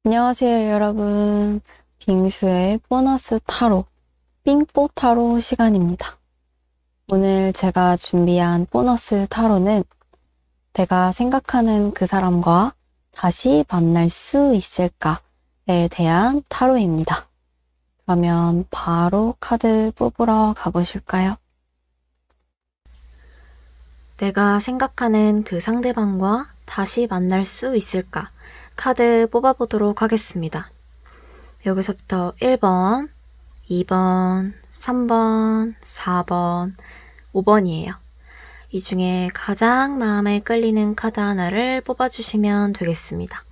안녕하세요, 여러분. 빙수의 보너스 타로, 삥뽀 타로 시간입니다. 오늘 제가 준비한 보너스 타로는 내가 생각하는 그 사람과 다시 만날 수 있을까에 대한 타로입니다. 그러면 바로 카드 뽑으러 가보실까요? 내가 생각하는 그 상대방과 다시 만날 수 있을까? 카드 뽑아보도록 하겠습니다. 여기서부터 1번, 2번, 3번, 4번, 5번이에요. 이 중에 가장 마음에 끌리는 카드 하나를 뽑아주시면 되겠습니다.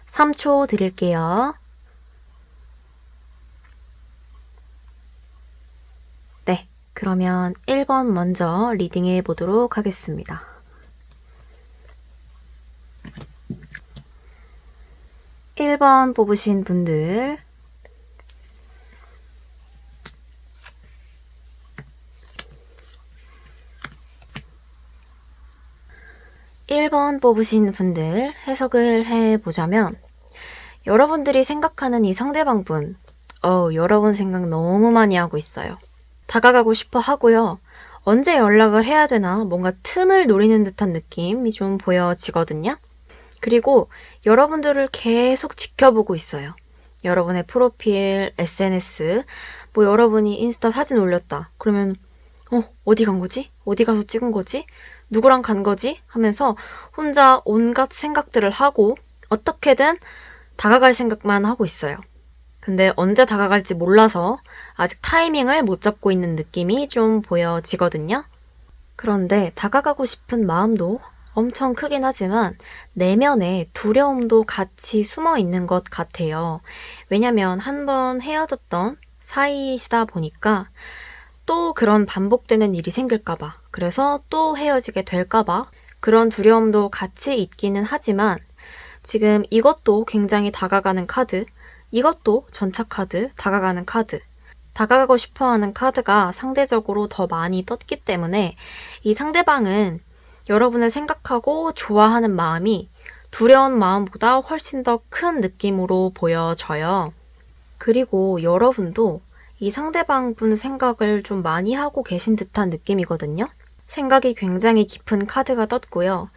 3초 드릴게요. 네, 그러면 1번 먼저 리딩해 보도록 하겠습니다. 1번 뽑으신 분들, 1번 뽑으신 분들 해석을 해보자면 여러분들이 생각하는 이 상대방분, 여러분 생각 너무 많이 하고 있어요. 다가가고 싶어 하고요. 언제 연락을 해야 되나 뭔가 틈을 노리는 듯한 느낌이 좀 보여지거든요. 그리고 여러분들을 계속 지켜보고 있어요. 여러분의 프로필, SNS, 뭐 여러분이 인스타 사진 올렸다. 그러면 어디 간 거지? 어디 가서 찍은 거지? 누구랑 간 거지? 하면서 혼자 온갖 생각들을 하고 어떻게든 다가갈 생각만 하고 있어요. 근데 언제 다가갈지 몰라서 아직 타이밍을 못 잡고 있는 느낌이 좀 보여지거든요. 그런데 다가가고 싶은 마음도 엄청 크긴 하지만 내면에 두려움도 같이 숨어 있는 것 같아요. 왜냐면 한번 헤어졌던 사이시다 보니까 또 그런 반복되는 일이 생길까봐, 그래서 또 헤어지게 될까봐 그런 두려움도 같이 있기는 하지만 지금 이것도 굉장히 다가가는 카드, 이것도 전차 카드, 다가가는 카드, 다가가고 싶어하는 카드가 상대적으로 더 많이 떴기 때문에 이 상대방은 여러분을 생각하고 좋아하는 마음이 두려운 마음보다 훨씬 더 큰 느낌으로 보여져요. 그리고 여러분도 이 상대방 분 생각을 좀 많이 하고 계신 듯한 느낌이거든요. 생각이 굉장히 깊은 카드가 떴고요.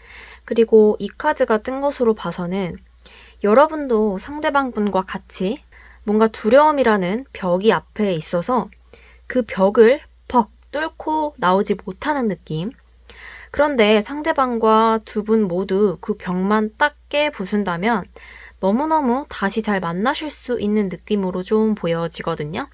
그리고 이 카드가 뜬 것으로 봐서는 여러분도 상대방 분과 같이 뭔가 두려움이라는 벽이 앞에 있어서 그 벽을 퍽 뚫고 나오지 못하는 느낌. 그런데 상대방과 두 분 모두 그 벽만 딱 깨부순다면 너무너무 다시 잘 만나실 수 있는 느낌으로 좀 보여지거든요.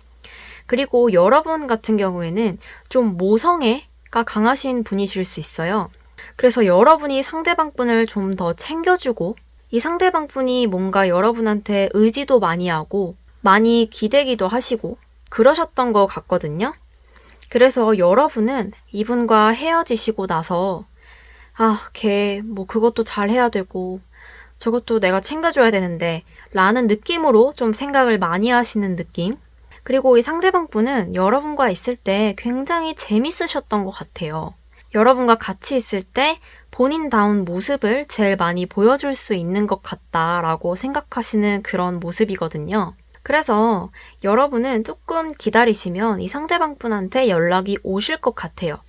그리고 여러분 같은 경우에는 좀 모성애가 강하신 분이실 수 있어요. 그래서 여러분이 상대방 분을 좀 더 챙겨주고 이 상대방 분이 뭔가 여러분한테 의지도 많이 하고 많이 기대기도 하시고 그러셨던 것 같거든요. 그래서 여러분은 이분과 헤어지시고 나서 걔 뭐 그것도 잘 해야 되고 저것도 내가 챙겨줘야 되는데 라는 느낌으로 좀 생각을 많이 하시는 느낌. 그리고 이 상대방 분은 여러분과 있을 때 굉장히 재밌으셨던 것 같아요. 여러분과 같이 있을 때 본인다운 모습을 제일 많이 보여줄 수 있는 것 같다라고 생각하시는 그런 모습이거든요. 그래서 여러분은 조금 기다리시면 이 상대방 분한테 연락이 오실 것 같아요.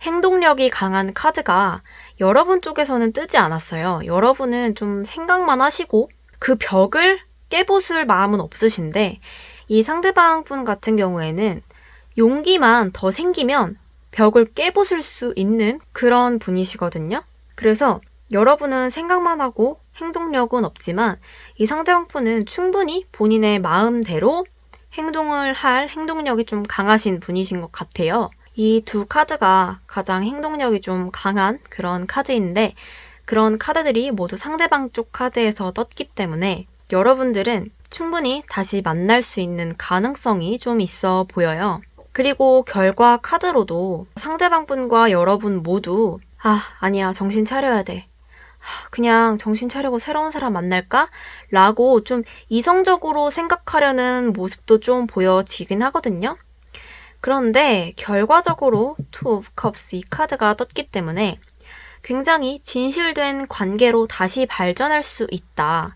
행동력이 강한 카드가 여러분 쪽에서는 뜨지 않았어요. 여러분은 좀 생각만 하시고 그 벽을 깨부술 마음은 없으신데 이 상대방 분 같은 경우에는 용기만 더 생기면 벽을 깨부술 수 있는 그런 분이시거든요. 그래서 여러분은 생각만 하고 행동력은 없지만 이 상대방 분은 충분히 본인의 마음대로 행동을 할 행동력이 좀 강하신 분이신 것 같아요. 이 두 카드가 가장 행동력이 좀 강한 그런 카드인데 그런 카드들이 모두 상대방 쪽 카드에서 떴기 때문에 여러분들은 충분히 다시 만날 수 있는 가능성이 좀 있어 보여요. 그리고 결과 카드로도 상대방 분과 여러분 모두 아니야, 정신 차려야 돼. 그냥 정신 차리고 새로운 사람 만날까? 라고 좀 이성적으로 생각하려는 모습도 좀 보여지긴 하거든요. 그런데 결과적으로 Two of Cups 이 카드가 떴기 때문에 굉장히 진실된 관계로 다시 발전할 수 있다.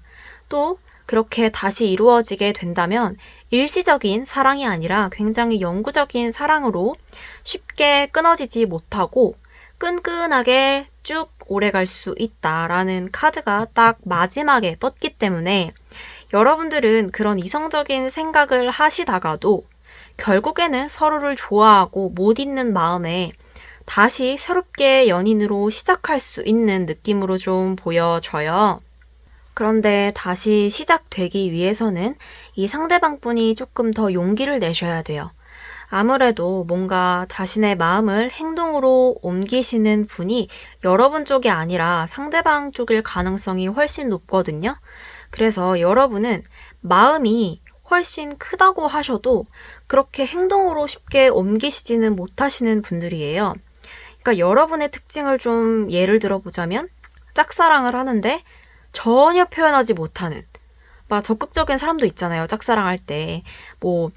또 그렇게 다시 이루어지게 된다면 일시적인 사랑이 아니라 굉장히 영구적인 사랑으로 쉽게 끊어지지 못하고 끈끈하게 쭉 오래 갈 수 있다라는 카드가 딱 마지막에 떴기 때문에 여러분들은 그런 이성적인 생각을 하시다가도 결국에는 서로를 좋아하고 못 잊는 마음에 다시 새롭게 연인으로 시작할 수 있는 느낌으로 좀 보여져요. 그런데 다시 시작되기 위해서는 이 상대방분이 조금 더 용기를 내셔야 돼요. 아무래도 뭔가 자신의 마음을 행동으로 옮기시는 분이 여러분 쪽이 아니라 상대방 쪽일 가능성이 훨씬 높거든요. 그래서 여러분은 마음이 훨씬 크다고 하셔도 그렇게 행동으로 쉽게 옮기시지는 못하시는 분들이에요. 그러니까 여러분의 특징을 좀 예를 들어보자면 짝사랑을 하는데 전혀 표현하지 못하는 막 적극적인 사람도 있잖아요. 짝사랑할 때 뭐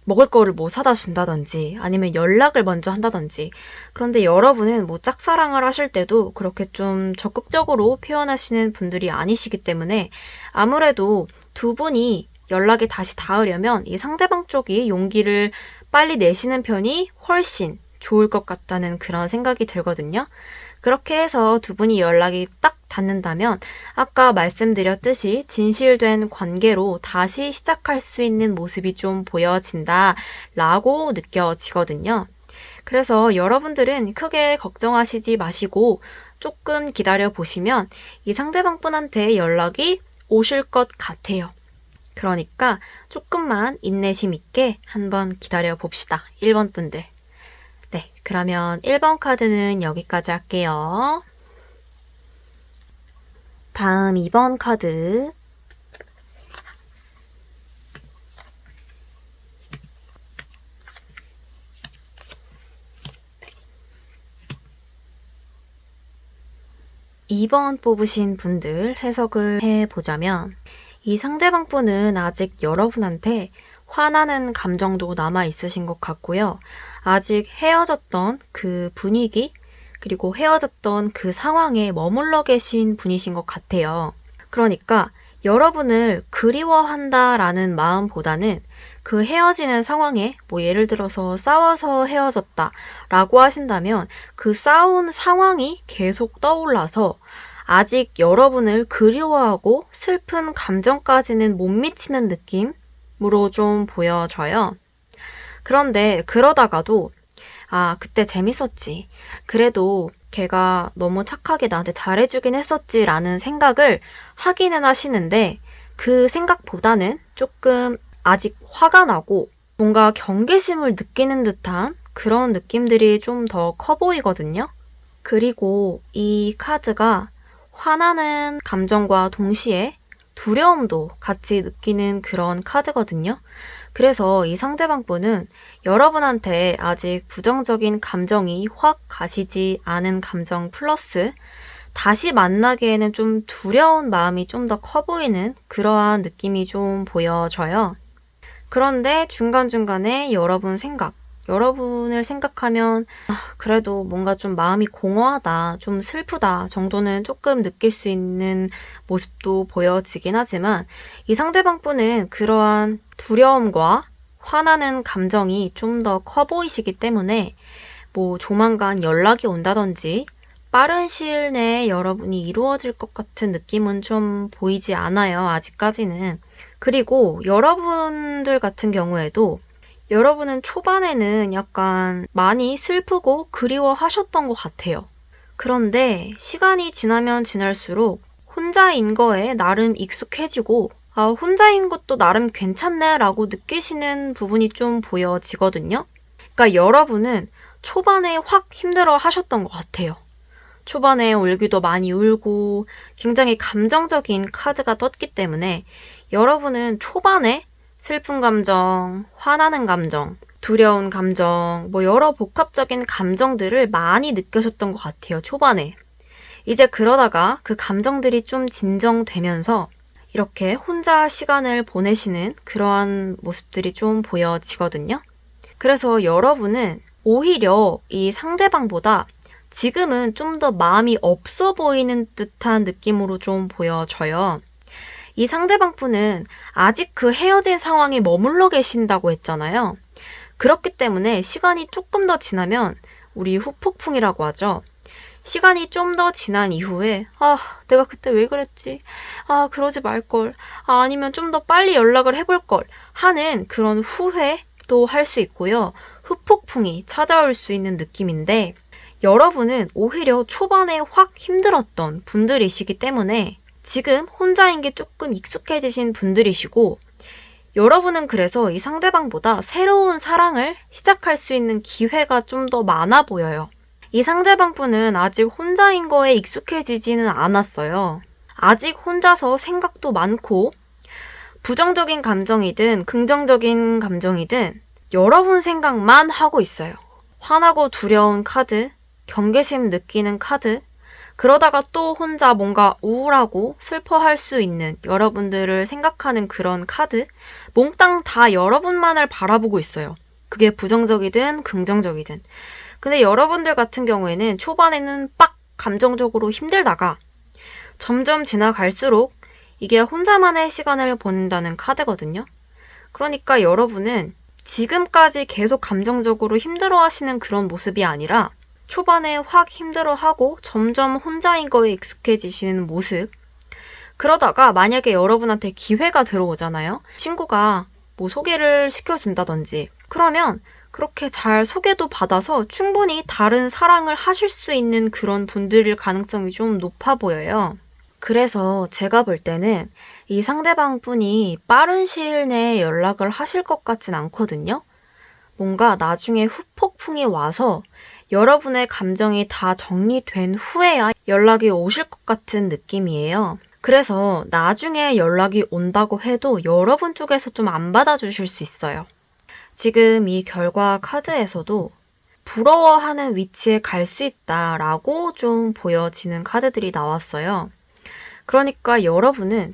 먹을 거를 뭐 사다 준다든지 아니면 연락을 먼저 한다든지. 그런데 여러분은 뭐 짝사랑을 하실 때도 그렇게 좀 적극적으로 표현하시는 분들이 아니시기 때문에 아무래도 두 분이 연락이 다시 닿으려면 이 상대방 쪽이 용기를 빨리 내시는 편이 훨씬 좋을 것 같다는 그런 생각이 들거든요. 그렇게 해서 두 분이 연락이 딱 닿는다면 아까 말씀드렸듯이 진실된 관계로 다시 시작할 수 있는 모습이 좀 보여진다라고 느껴지거든요. 그래서 여러분들은 크게 걱정하시지 마시고 조금 기다려 보시면 이 상대방분한테 연락이 오실 것 같아요. 그러니까 조금만 인내심 있게 한번 기다려 봅시다. 1번 분들. 네, 그러면 1번 카드는 여기까지 할게요. 다음 2번 카드. (2번) 뽑으신 분들 해석을 해보자면 이 상대방 분은 아직 여러분한테 화나는 감정도 남아 있으신 것 같고요. 아직 헤어졌던 그 분위기 그리고 헤어졌던 그 상황에 머물러 계신 분이신 것 같아요. 그러니까 여러분을 그리워한다라는 마음보다는 그 헤어지는 상황에 뭐 예를 들어서 싸워서 헤어졌다라고 하신다면 그 싸운 상황이 계속 떠올라서 아직 여러분을 그리워하고 슬픈 감정까지는 못 미치는 느낌으로 좀 보여져요. 그런데 그러다가도 아, 그때 재밌었지. 그래도 걔가 너무 착하게 나한테 잘해주긴 했었지 라는 생각을 하기는 하시는데 그 생각보다는 조금 아직 화가 나고 뭔가 경계심을 느끼는 듯한 그런 느낌들이 좀 더 커 보이거든요. 그리고 이 카드가 화나는 감정과 동시에 두려움도 같이 느끼는 그런 카드거든요. 그래서 이 상대방 분은 여러분한테 아직 부정적인 감정이 확 가시지 않은 감정 플러스 다시 만나기에는 좀 두려운 마음이 좀 더 커 보이는 그러한 느낌이 좀 보여져요. 그런데 중간중간에 여러분을 생각하면 그래도 뭔가 좀 마음이 공허하다, 좀 슬프다 정도는 조금 느낄 수 있는 모습도 보여지긴 하지만 이 상대방 분은 그러한 두려움과 화나는 감정이 좀 더 커 보이시기 때문에 뭐 조만간 연락이 온다든지 빠른 시일 내에 여러분이 이루어질 것 같은 느낌은 좀 보이지 않아요, 아직까지는. 그리고 여러분들 같은 경우에도 여러분은 초반에는 약간 많이 슬프고 그리워하셨던 것 같아요. 그런데 시간이 지나면 지날수록 혼자인 거에 나름 익숙해지고 아, 혼자인 것도 나름 괜찮네 라고 느끼시는 부분이 좀 보여지거든요. 그러니까 여러분은 초반에 확 힘들어 하셨던 것 같아요. 초반에 울기도 많이 울고 굉장히 감정적인 카드가 떴기 때문에 여러분은 초반에 슬픈 감정, 화나는 감정, 두려운 감정, 뭐 여러 복합적인 감정들을 많이 느끼셨던 것 같아요, 초반에. 이제 그러다가 그 감정들이 좀 진정되면서 이렇게 혼자 시간을 보내시는 그러한 모습들이 좀 보여지거든요. 그래서 여러분은 오히려 이 상대방보다 지금은 좀 더 마음이 없어 보이는 듯한 느낌으로 좀 보여져요. 이 상대방분은 아직 그 헤어진 상황에 머물러 계신다고 했잖아요. 그렇기 때문에 시간이 조금 더 지나면 우리 후폭풍이라고 하죠. 시간이 좀 더 지난 이후에 내가 그때 왜 그랬지? 그러지 말걸. 아니면 좀 더 빨리 연락을 해볼걸 하는 그런 후회도 할 수 있고요. 후폭풍이 찾아올 수 있는 느낌인데 여러분은 오히려 초반에 확 힘들었던 분들이시기 때문에 지금 혼자인 게 조금 익숙해지신 분들이시고 여러분은 그래서 이 상대방보다 새로운 사랑을 시작할 수 있는 기회가 좀 더 많아 보여요. 이 상대방분은 아직 혼자인 거에 익숙해지지는 않았어요. 아직 혼자서 생각도 많고 부정적인 감정이든 긍정적인 감정이든 여러분 생각만 하고 있어요. 화나고 두려운 카드, 경계심 느끼는 카드, 그러다가 또 혼자 뭔가 우울하고 슬퍼할 수 있는 여러분들을 생각하는 그런 카드, 몽땅 다 여러분만을 바라보고 있어요. 그게 부정적이든 긍정적이든. 근데 여러분들 같은 경우에는 초반에는 빡 감정적으로 힘들다가 점점 지나갈수록 이게 혼자만의 시간을 보낸다는 카드거든요. 그러니까 여러분은 지금까지 계속 감정적으로 힘들어하시는 그런 모습이 아니라 초반에 확 힘들어하고 점점 혼자인 거에 익숙해지시는 모습. 그러다가 만약에 여러분한테 기회가 들어오잖아요. 친구가 뭐 소개를 시켜준다든지 그러면 그렇게 잘 소개도 받아서 충분히 다른 사랑을 하실 수 있는 그런 분들일 가능성이 좀 높아 보여요. 그래서 제가 볼 때는 이 상대방 분이 빠른 시일 내에 연락을 하실 것 같진 않거든요. 뭔가 나중에 후폭풍이 와서 여러분의 감정이 다 정리된 후에야 연락이 오실 것 같은 느낌이에요. 그래서 나중에 연락이 온다고 해도 여러분 쪽에서 좀 안 받아주실 수 있어요. 지금 이 결과 카드에서도 부러워하는 위치에 갈 수 있다라고 좀 보여지는 카드들이 나왔어요. 그러니까 여러분은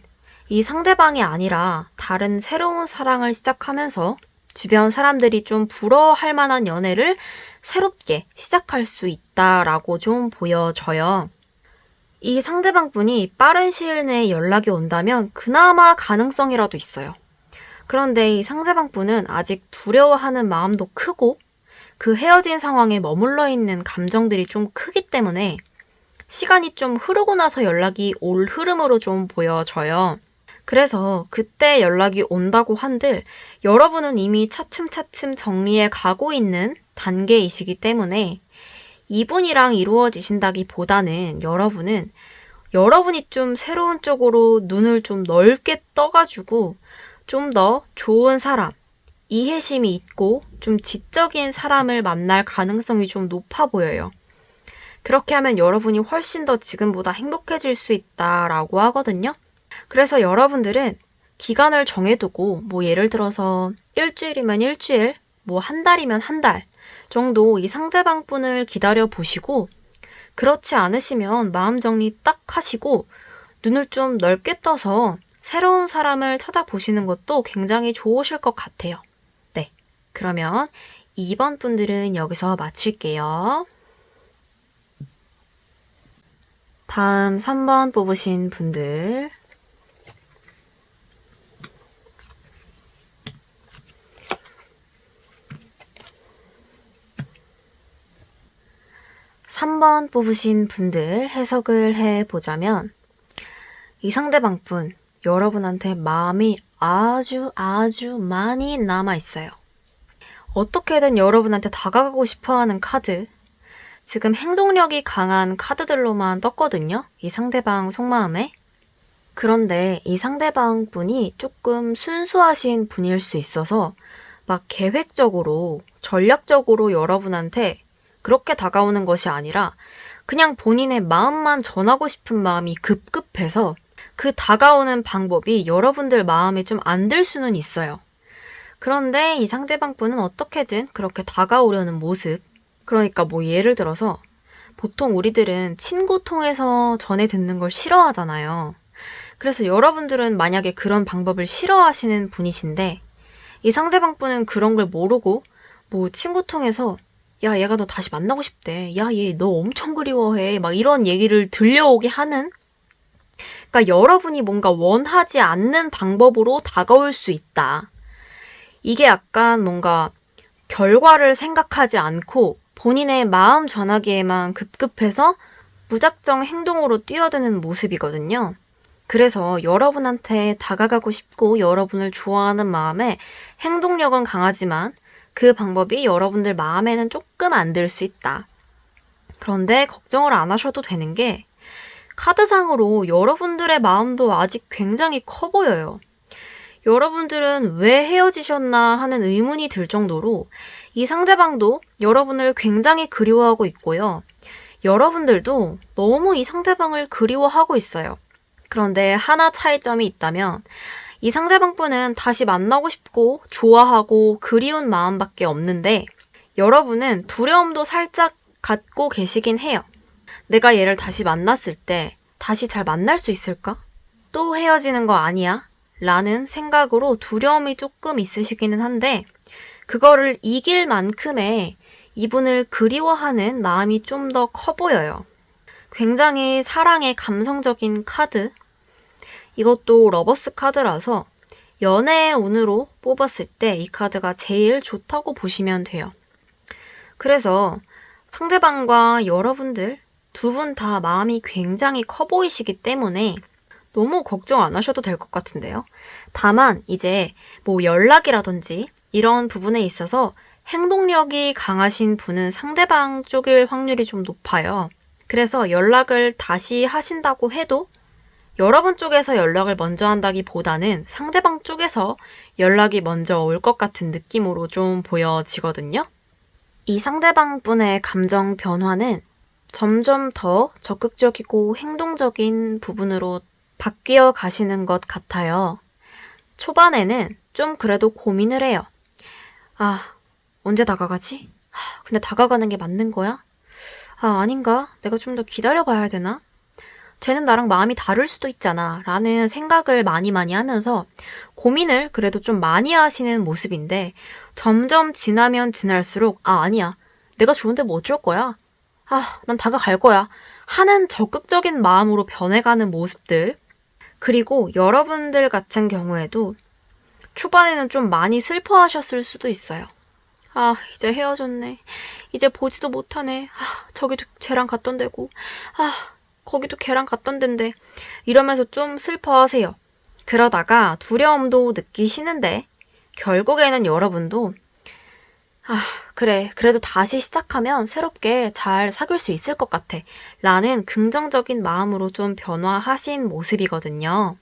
이 상대방이 아니라 다른 새로운 사랑을 시작하면서 주변 사람들이 좀 부러워할 만한 연애를 새롭게 시작할 수 있다라고 좀 보여져요. 이 상대방분이 빠른 시일 내에 연락이 온다면 그나마 가능성이라도 있어요. 그런데 이 상대방분은 아직 두려워하는 마음도 크고 그 헤어진 상황에 머물러 있는 감정들이 좀 크기 때문에 시간이 좀 흐르고 나서 연락이 올 흐름으로 좀 보여져요. 그래서 그때 연락이 온다고 한들 여러분은 이미 차츰차츰 정리해 가고 있는 단계이시기 때문에 이분이랑 이루어지신다기보다는 여러분이 좀 새로운 쪽으로 눈을 좀 넓게 떠가지고 좀 더 좋은 사람, 이해심이 있고 좀 지적인 사람을 만날 가능성이 좀 높아 보여요. 그렇게 하면 여러분이 훨씬 더 지금보다 행복해질 수 있다라고 하거든요. 그래서 여러분들은 기간을 정해두고 뭐 예를 들어서 일주일이면 일주일, 뭐 한 달이면 한 달 정도 이 상대방 분을 기다려 보시고 그렇지 않으시면 마음 정리 딱 하시고 눈을 좀 넓게 떠서 새로운 사람을 찾아보시는 것도 굉장히 좋으실 것 같아요. 네, 그러면 2번 분들은 여기서 마칠게요. 다음 3번 뽑으신 분들 3번 뽑으신 분들 해석을 해보자면 이 상대방분 여러분한테 마음이 아주 많이 남아있어요. 어떻게든 여러분한테 다가가고 싶어하는 카드, 지금 행동력이 강한 카드들로만 떴거든요. 이 상대방 속마음에. 그런데 이 상대방 분이 조금 순수하신 분일 수 있어서 막 계획적으로, 전략적으로 여러분한테 그렇게 다가오는 것이 아니라 그냥 본인의 마음만 전하고 싶은 마음이 급급해서 그 다가오는 방법이 여러분들 마음에 좀 안 들 수는 있어요. 그런데 이 상대방 분은 어떻게든 그렇게 다가오려는 모습, 그러니까 뭐 예를 들어서 보통 우리들은 친구 통해서 전해 듣는 걸 싫어하잖아요. 그래서 여러분들은 만약에 그런 방법을 싫어하시는 분이신데 이 상대방 분은 그런 걸 모르고 뭐 친구 통해서 야, 얘가 너 다시 만나고 싶대. 야, 얘 너 엄청 그리워해. 막 이런 얘기를 들려오게 하는 그러니까 여러분이 뭔가 원하지 않는 방법으로 다가올 수 있다. 이게 약간 뭔가 결과를 생각하지 않고 본인의 마음 전하기에만 급급해서 무작정 행동으로 뛰어드는 모습이거든요. 그래서 여러분한테 다가가고 싶고 여러분을 좋아하는 마음에 행동력은 강하지만 그 방법이 여러분들 마음에는 조금 안 들 수 있다. 그런데 걱정을 안 하셔도 되는 게 카드상으로 여러분들의 마음도 아직 굉장히 커 보여요. 여러분들은 왜 헤어지셨나 하는 의문이 들 정도로 이 상대방도 여러분을 굉장히 그리워하고 있고요. 여러분들도 너무 이 상대방을 그리워하고 있어요. 그런데 하나 차이점이 있다면 이 상대방분은 다시 만나고 싶고 좋아하고 그리운 마음밖에 없는데 여러분은 두려움도 살짝 갖고 계시긴 해요. 내가 얘를 다시 만났을 때 다시 잘 만날 수 있을까? 또 헤어지는 거 아니야? 라는 생각으로 두려움이 조금 있으시기는 한데 그거를 이길 만큼의 이분을 그리워하는 마음이 좀 더 커 보여요. 굉장히 사랑의 감성적인 카드. 이것도 러버스 카드라서 연애의 운으로 뽑았을 때 이 카드가 제일 좋다고 보시면 돼요. 그래서 상대방과 여러분들 두 분 다 마음이 굉장히 커 보이시기 때문에 너무 걱정 안 하셔도 될 것 같은데요. 다만 이제 뭐 연락이라든지 이런 부분에 있어서 행동력이 강하신 분은 상대방 쪽일 확률이 좀 높아요. 그래서 연락을 다시 하신다고 해도 여러분 쪽에서 연락을 먼저 한다기보다는 상대방 쪽에서 연락이 먼저 올 것 같은 느낌으로 좀 보여지거든요. 이 상대방 분의 감정 변화는 점점 더 적극적이고 행동적인 부분으로 바뀌어 가시는 것 같아요. 초반에는 좀 그래도 고민을 해요. 아, 언제 다가가지? 근데 다가가는 게 맞는 거야? 아닌가? 내가 좀 더 기다려봐야 되나? 쟤는 나랑 마음이 다를 수도 있잖아. 라는 생각을 많이 하면서 고민을 그래도 좀 많이 하시는 모습인데 점점 지나면 지날수록 아니야. 내가 좋은데 뭐 어쩔 거야? 난 다가갈 거야. 하는 적극적인 마음으로 변해가는 모습들. 그리고 여러분들 같은 경우에도 초반에는 좀 많이 슬퍼하셨을 수도 있어요. 이제 헤어졌네. 이제 보지도 못하네. 저기도 쟤랑 갔던 데고. 거기도 걔랑 갔던 덴데. 이러면서 좀 슬퍼하세요. 그러다가 두려움도 느끼시는데 결국에는 여러분도 그래. 그래도 다시 시작하면 새롭게 잘 사귈 수 있을 것 같아. 라는 긍정적인 마음으로 좀 변화하신 모습이거든요.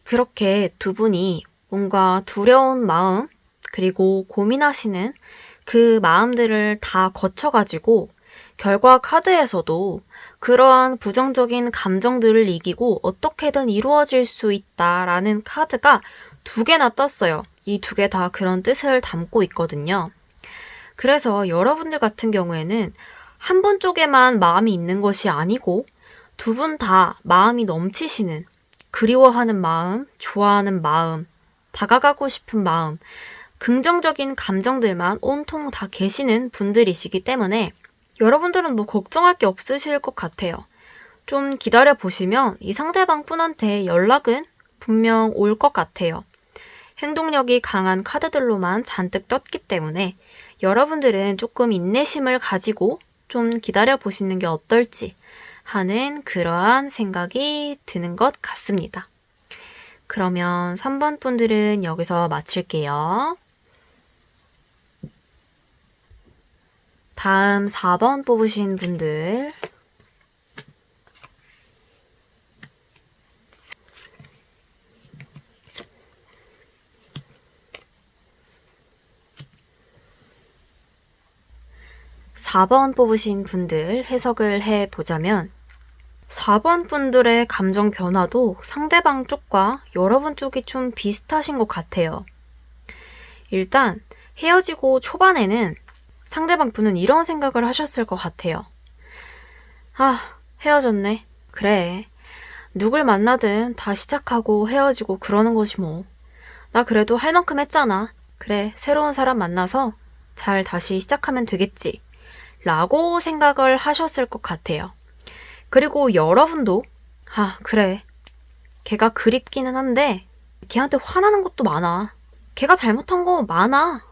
그렇게 두 분이 뭔가 두려운 마음, 그리고 고민하시는 그 마음들을 다 거쳐가지고 결과 카드에서도 그러한 부정적인 감정들을 이기고 어떻게든 이루어질 수 있다라는 카드가 두 개나 떴어요. 이 두 개 다 그런 뜻을 담고 있거든요. 그래서 여러분들 같은 경우에는 한 분 쪽에만 마음이 있는 것이 아니고 두 분 다 마음이 넘치시는 그리워하는 마음, 좋아하는 마음, 다가가고 싶은 마음, 긍정적인 감정들만 온통 다 계시는 분들이시기 때문에 여러분들은 뭐 걱정할 게 없으실 것 같아요. 좀 기다려 보시면 이 상대방 분한테 연락은 분명 올 것 같아요. 행동력이 강한 카드들로만 잔뜩 떴기 때문에 여러분들은 조금 인내심을 가지고 좀 기다려 보시는 게 어떨지 하는 그러한 생각이 드는 것 같습니다. 그러면 3번 분들은 여기서 마칠게요. 다음 4번 뽑으신 분들. (4번) 뽑으신 분들 해석을 해보자면 4번 분들의 감정 변화도 상대방 쪽과 여러분 쪽이 좀 비슷하신 것 같아요. 일단 헤어지고 초반에는 상대방 분은 이런 생각을 하셨을 것 같아요. 헤어졌네. 그래. 누굴 만나든 다 시작하고 헤어지고 그러는 것이 뭐. 나 그래도 할 만큼 했잖아. 그래, 새로운 사람 만나서 잘 다시 시작하면 되겠지. 라고 생각을 하셨을 것 같아요. 그리고 여러분도 그래. 걔가 그립기는 한데 걔한테 화나는 것도 많아. 걔가 잘못한 거 많아.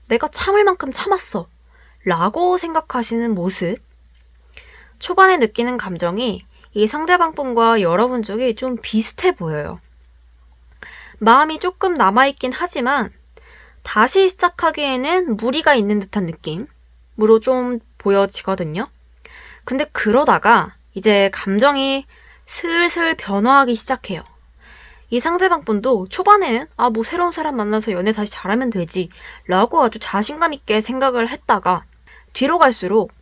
내가 참을 만큼 참았어. 라고 생각하시는 모습. 초반에 느끼는 감정이 이 상대방분과 여러분 쪽이 좀 비슷해 보여요. 마음이 조금 남아있긴 하지만 다시 시작하기에는 무리가 있는 듯한 느낌으로 좀 보여지거든요. 근데 그러다가 이제 감정이 슬슬 변화하기 시작해요. 이 상대방분도 초반에는 뭐 새로운 사람 만나서 연애 다시 잘하면 되지 라고 아주 자신감 있게 생각을 했다가 뒤로 갈수록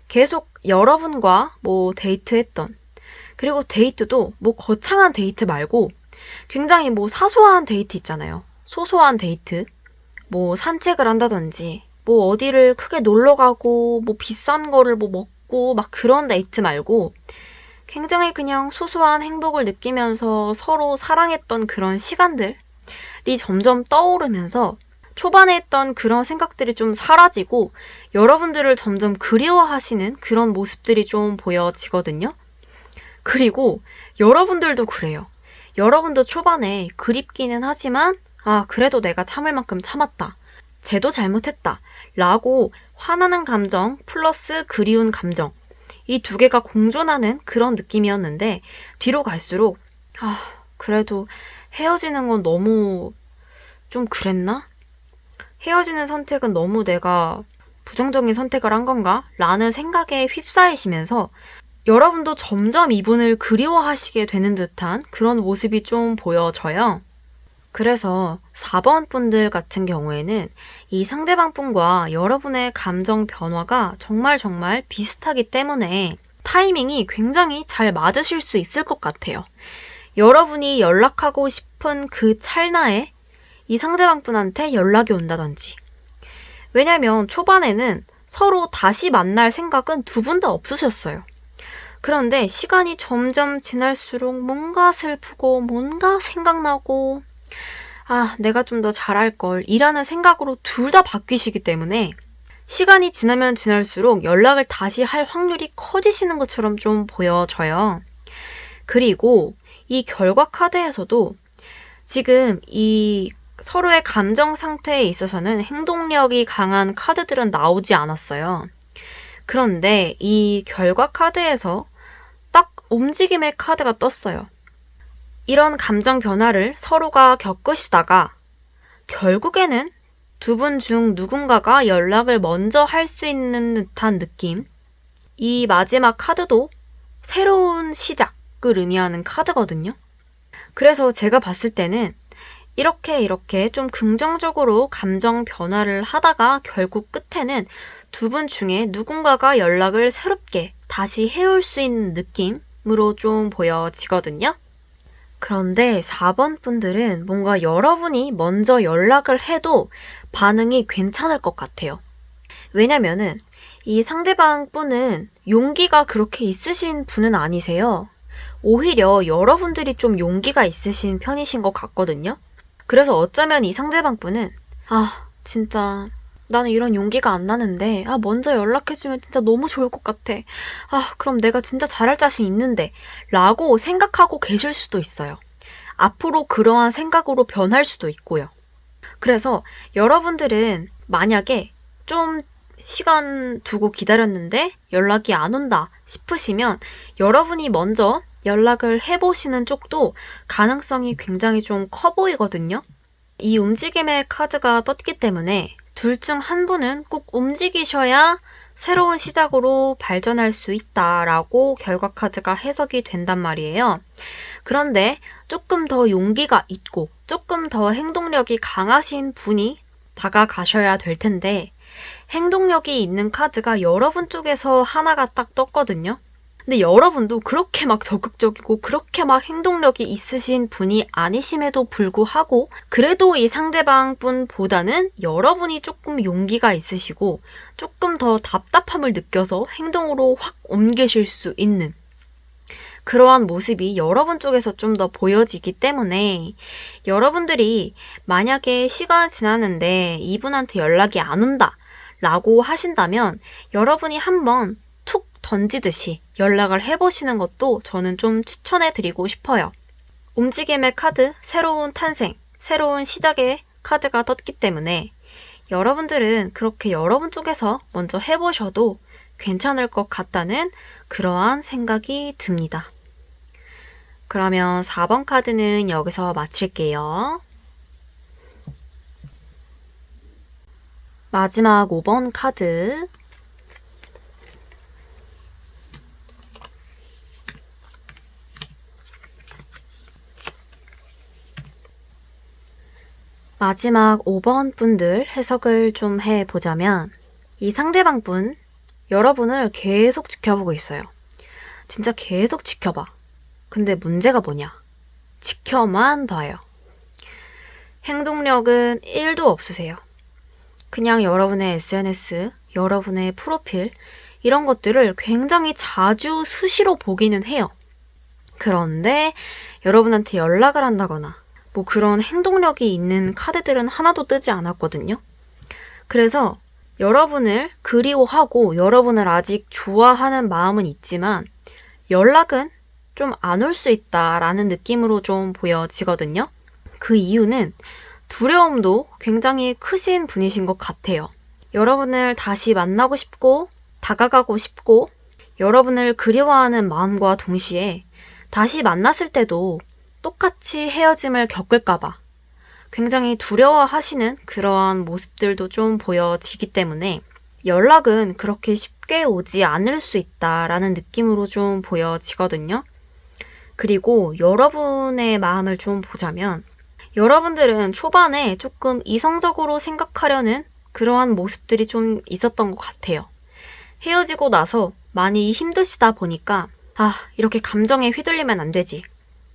계속 여러분과 뭐 데이트했던, 그리고 데이트도 뭐 거창한 데이트 말고 굉장히 뭐 사소한 데이트 있잖아요. 소소한 데이트. 뭐 산책을 한다든지 뭐 어디를 크게 놀러 가고 뭐 비싼 거를 뭐 먹고 막 그런 데이트 말고 굉장히 그냥 소소한 행복을 느끼면서 서로 사랑했던 그런 시간들이 점점 떠오르면서 초반에 했던 그런 생각들이 좀 사라지고 여러분들을 점점 그리워하시는 그런 모습들이 좀 보여지거든요. 그리고 여러분들도 그래요. 여러분도 초반에 그립기는 하지만 그래도 내가 참을 만큼 참았다. 쟤도 잘못했다. 라고 화나는 감정 플러스 그리운 감정, 이 두 개가 공존하는 그런 느낌이었는데 뒤로 갈수록 그래도 헤어지는 건 너무 좀 그랬나? 헤어지는 선택은 너무 내가 부정적인 선택을 한 건가? 라는 생각에 휩싸이시면서 여러분도 점점 이분을 그리워하시게 되는 듯한 그런 모습이 좀 보여져요. 그래서 4번 분들 같은 경우에는 이 상대방 분과 여러분의 감정 변화가 정말 비슷하기 때문에 타이밍이 굉장히 잘 맞으실 수 있을 것 같아요. 여러분이 연락하고 싶은 그 찰나에 이 상대방 분한테 연락이 온다든지. 왜냐면 초반에는 서로 다시 만날 생각은 두 분 다 없으셨어요. 그런데 시간이 점점 지날수록 뭔가 슬프고 뭔가 생각나고 내가 좀 더 잘할걸 이라는 생각으로 둘 다 바뀌시기 때문에 시간이 지나면 지날수록 연락을 다시 할 확률이 커지시는 것처럼 좀 보여져요. 그리고 이 결과 카드에서도 지금 이 서로의 감정 상태에 있어서는 행동력이 강한 카드들은 나오지 않았어요. 그런데 이 결과 카드에서 딱 움직임의 카드가 떴어요. 이런 감정 변화를 서로가 겪으시다가 결국에는 두 분 중 누군가가 연락을 먼저 할 수 있는 듯한 느낌. 이 마지막 카드도 새로운 시작을 의미하는 카드거든요. 그래서 제가 봤을 때는 이렇게 좀 긍정적으로 감정 변화를 하다가 결국 끝에는 두 분 중에 누군가가 연락을 새롭게 다시 해올 수 있는 느낌으로 좀 보여지거든요. 그런데 4번 분들은 뭔가 여러분이 먼저 연락을 해도 반응이 괜찮을 것 같아요. 왜냐면은 이 상대방 분은 용기가 그렇게 있으신 분은 아니세요. 오히려 여러분들이 좀 용기가 있으신 편이신 것 같거든요. 그래서 어쩌면 이 상대방 분은 진짜 나는 이런 용기가 안 나는데 먼저 연락해주면 진짜 너무 좋을 것 같아. 그럼 내가 진짜 잘할 자신 있는데 라고 생각하고 계실 수도 있어요. 앞으로 그러한 생각으로 변할 수도 있고요. 그래서 여러분들은 만약에 좀 시간 두고 기다렸는데 연락이 안 온다 싶으시면 여러분이 먼저 연락을 해보시는 쪽도 가능성이 굉장히 좀 커 보이거든요. 이 움직임의 카드가 떴기 때문에 둘 중 한 분은 꼭 움직이셔야 새로운 시작으로 발전할 수 있다라고 결과 카드가 해석이 된단 말이에요. 그런데 조금 더 용기가 있고 조금 더 행동력이 강하신 분이 다가가셔야 될 텐데 행동력이 있는 카드가 여러분 쪽에서 하나가 딱 떴거든요. 근데 여러분도 그렇게 막 적극적이고 그렇게 막 행동력이 있으신 분이 아니심에도 불구하고 그래도 이 상대방 분보다는 여러분이 조금 용기가 있으시고 조금 더 답답함을 느껴서 행동으로 확 옮기실 수 있는 그러한 모습이 여러분 쪽에서 좀 더 보여지기 때문에 여러분들이 만약에 시간 지났는데 이분한테 연락이 안 온다 라고 하신다면 여러분이 한번 툭 던지듯이 연락을 해보시는 것도 저는 좀 추천해드리고 싶어요. 움직임의 카드, 새로운 탄생, 새로운 시작의 카드가 떴기 때문에 여러분들은 그렇게 여러분 쪽에서 먼저 해보셔도 괜찮을 것 같다는 그러한 생각이 듭니다. 그러면 4번 카드는 여기서 마칠게요. 마지막 5번 카드. 마지막 5번 분들 해석을 좀 해보자면 이 상대방 분, 여러분을 계속 지켜보고 있어요. 진짜 계속 지켜봐. 근데 문제가 뭐냐? 지켜만 봐요. 행동력은 1도 없으세요. 그냥 여러분의 SNS, 여러분의 프로필 이런 것들을 굉장히 자주 수시로 보기는 해요. 그런데 여러분한테 연락을 한다거나 뭐 그런 행동력이 있는 카드들은 하나도 뜨지 않았거든요. 그래서 여러분을 그리워하고 여러분을 아직 좋아하는 마음은 있지만 연락은 좀 안 올 수 있다라는 느낌으로 좀 보여지거든요. 그 이유는 두려움도 굉장히 크신 분이신 것 같아요. 여러분을 다시 만나고 싶고 다가가고 싶고 여러분을 그리워하는 마음과 동시에 다시 만났을 때도 똑같이 헤어짐을 겪을까봐 굉장히 두려워하시는 그러한 모습들도 좀 보여지기 때문에 연락은 그렇게 쉽게 오지 않을 수 있다라는 느낌으로 좀 보여지거든요. 그리고 여러분의 마음을 좀 보자면 여러분들은 초반에 조금 이성적으로 생각하려는 그러한 모습들이 좀 있었던 것 같아요. 헤어지고 나서 많이 힘드시다 보니까 이렇게 감정에 휘둘리면 안 되지.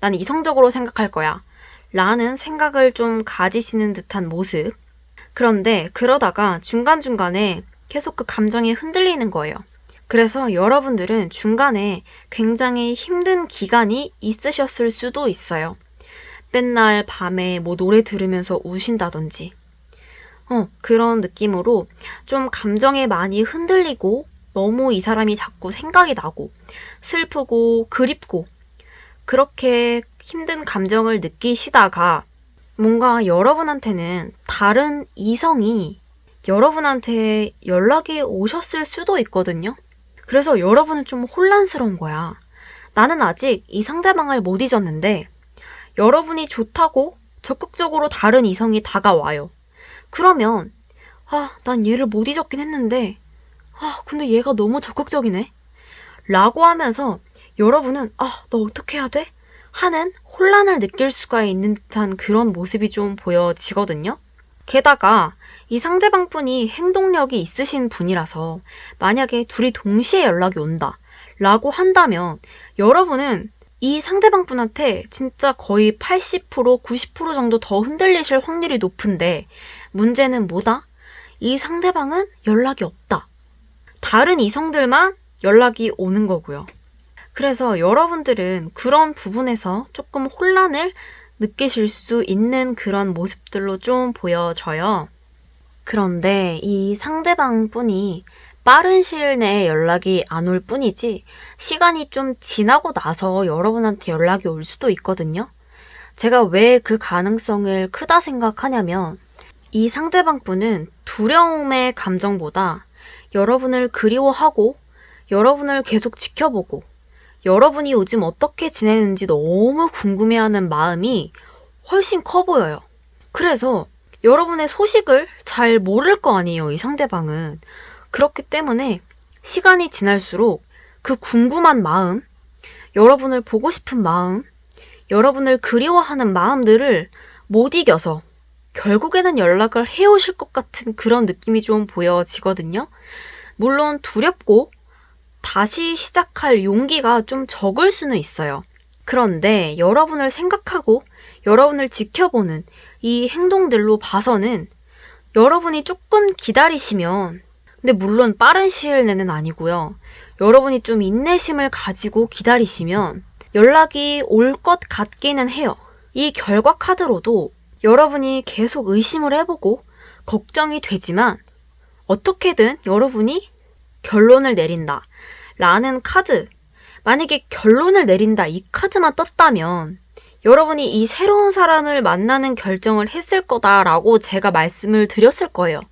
난 이성적으로 생각할 거야. 라는 생각을 좀 가지시는 듯한 모습. 그런데 그러다가 중간중간에 계속 그 감정이 흔들리는 거예요. 그래서 여러분들은 중간에 굉장히 힘든 기간이 있으셨을 수도 있어요. 맨날 밤에 뭐 노래 들으면서 우신다든지. 그런 느낌으로 좀 감정에 많이 흔들리고 너무 이 사람이 자꾸 생각이 나고 슬프고 그립고 그렇게 힘든 감정을 느끼시다가 뭔가 여러분한테는 다른 이성이 여러분한테 연락이 오셨을 수도 있거든요. 그래서 여러분은 좀 혼란스러운 거야. 나는 아직 이 상대방을 못 잊었는데 여러분이 좋다고 적극적으로 다른 이성이 다가와요. 그러면 난 얘를 못 잊었긴 했는데 근데 얘가 너무 적극적이네. 라고 하면서 여러분은 너 어떻게 해야 돼? 하는 혼란을 느낄 수가 있는 듯한 그런 모습이 좀 보여지거든요. 게다가 이 상대방 분이 행동력이 있으신 분이라서 만약에 둘이 동시에 연락이 온다 라고 한다면 여러분은 이 상대방 분한테 진짜 거의 80%, 90% 정도 더 흔들리실 확률이 높은데 문제는 뭐다? 이 상대방은 연락이 없다. 다른 이성들만 연락이 오는 거고요. 그래서 여러분들은 그런 부분에서 조금 혼란을 느끼실 수 있는 그런 모습들로 좀 보여져요. 그런데 이 상대방 분이 빠른 시일 내에 연락이 안 올 뿐이지 시간이 좀 지나고 나서 여러분한테 연락이 올 수도 있거든요. 제가 왜 그 가능성을 크다 생각하냐면 이 상대방 분은 두려움의 감정보다 여러분을 그리워하고 여러분을 계속 지켜보고 여러분이 요즘 어떻게 지내는지 너무 궁금해하는 마음이 훨씬 커 보여요. 그래서 여러분의 소식을 잘 모를 거 아니에요, 이 상대방은. 그렇기 때문에 시간이 지날수록 그 궁금한 마음, 여러분을 보고 싶은 마음, 여러분을 그리워하는 마음들을 못 이겨서 결국에는 연락을 해오실 것 같은 그런 느낌이 좀 보여지거든요. 물론 두렵고 다시 시작할 용기가 좀 적을 수는 있어요. 그런데 여러분을 생각하고 여러분을 지켜보는 이 행동들로 봐서는 여러분이 조금 기다리시면, 근데 물론 빠른 시일 내는 아니고요. 여러분이 좀 인내심을 가지고 기다리시면 연락이 올 것 같기는 해요. 이 결과 카드로도 여러분이 계속 의심을 해보고 걱정이 되지만 어떻게든 여러분이 결론을 내린다 라는 카드, 만약에 결론을 내린다 이 카드만 떴다면 여러분이 이 새로운 사람을 만나는 결정을 했을 거다라고 제가 말씀을 드렸을 거예요.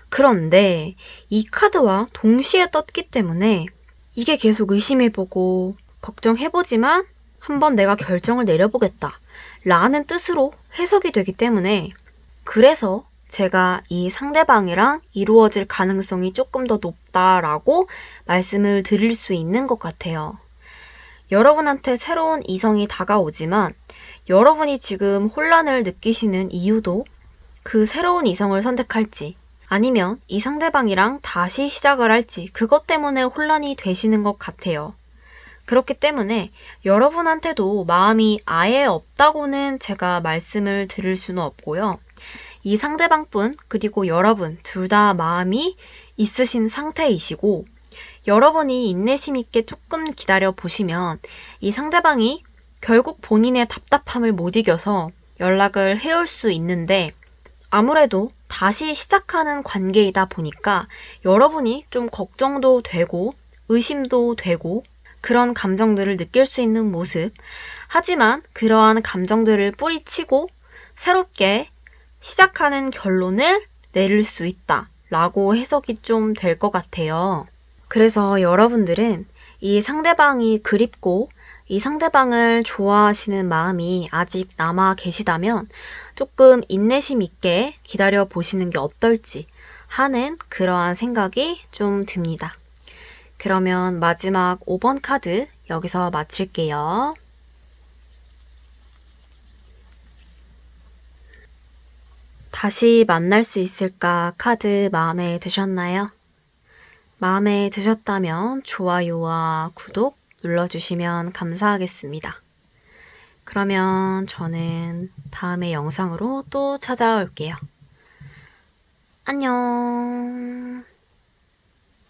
그런데 이 카드와 동시에 떴기 때문에 이게 계속 의심해보고 걱정해보지만 한번 내가 결정을 내려보겠다 라는 뜻으로 해석이 되기 때문에, 그래서 제가 이 상대방이랑 이루어질 가능성이 조금 더 높다라고 말씀을 드릴 수 있는 것 같아요. 여러분한테 새로운 이성이 다가오지만 여러분이 지금 혼란을 느끼시는 이유도 그 새로운 이성을 선택할지 아니면 이 상대방이랑 다시 시작을 할지 그것 때문에 혼란이 되시는 것 같아요. 그렇기 때문에 여러분한테도 마음이 아예 없다고는 제가 말씀을 드릴 수는 없고요. 이 상대방분 그리고 여러분 둘 다 마음이 있으신 상태이시고, 여러분이 인내심 있게 조금 기다려 보시면 이 상대방이 결국 본인의 답답함을 못 이겨서 연락을 해올 수 있는데, 아무래도 다시 시작하는 관계이다 보니까 여러분이 좀 걱정도 되고 의심도 되고 그런 감정들을 느낄 수 있는 모습, 하지만 그러한 감정들을 뿌리치고 새롭게 시작하는 결론을 내릴 수 있다 라고 해석이 좀 될 것 같아요. 그래서 여러분들은 이 상대방이 그립고 이 상대방을 좋아하시는 마음이 아직 남아 계시다면 조금 인내심 있게 기다려 보시는 게 어떨지 하는 그러한 생각이 좀 듭니다. 그러면 마지막 5번 카드 여기서 마칠게요. 다시 만날 수 있을까 카드 마음에 드셨나요? 마음에 드셨다면 좋아요와 구독 눌러주시면 감사하겠습니다. 그러면 저는 다음의 영상으로 또 찾아올게요. 안녕.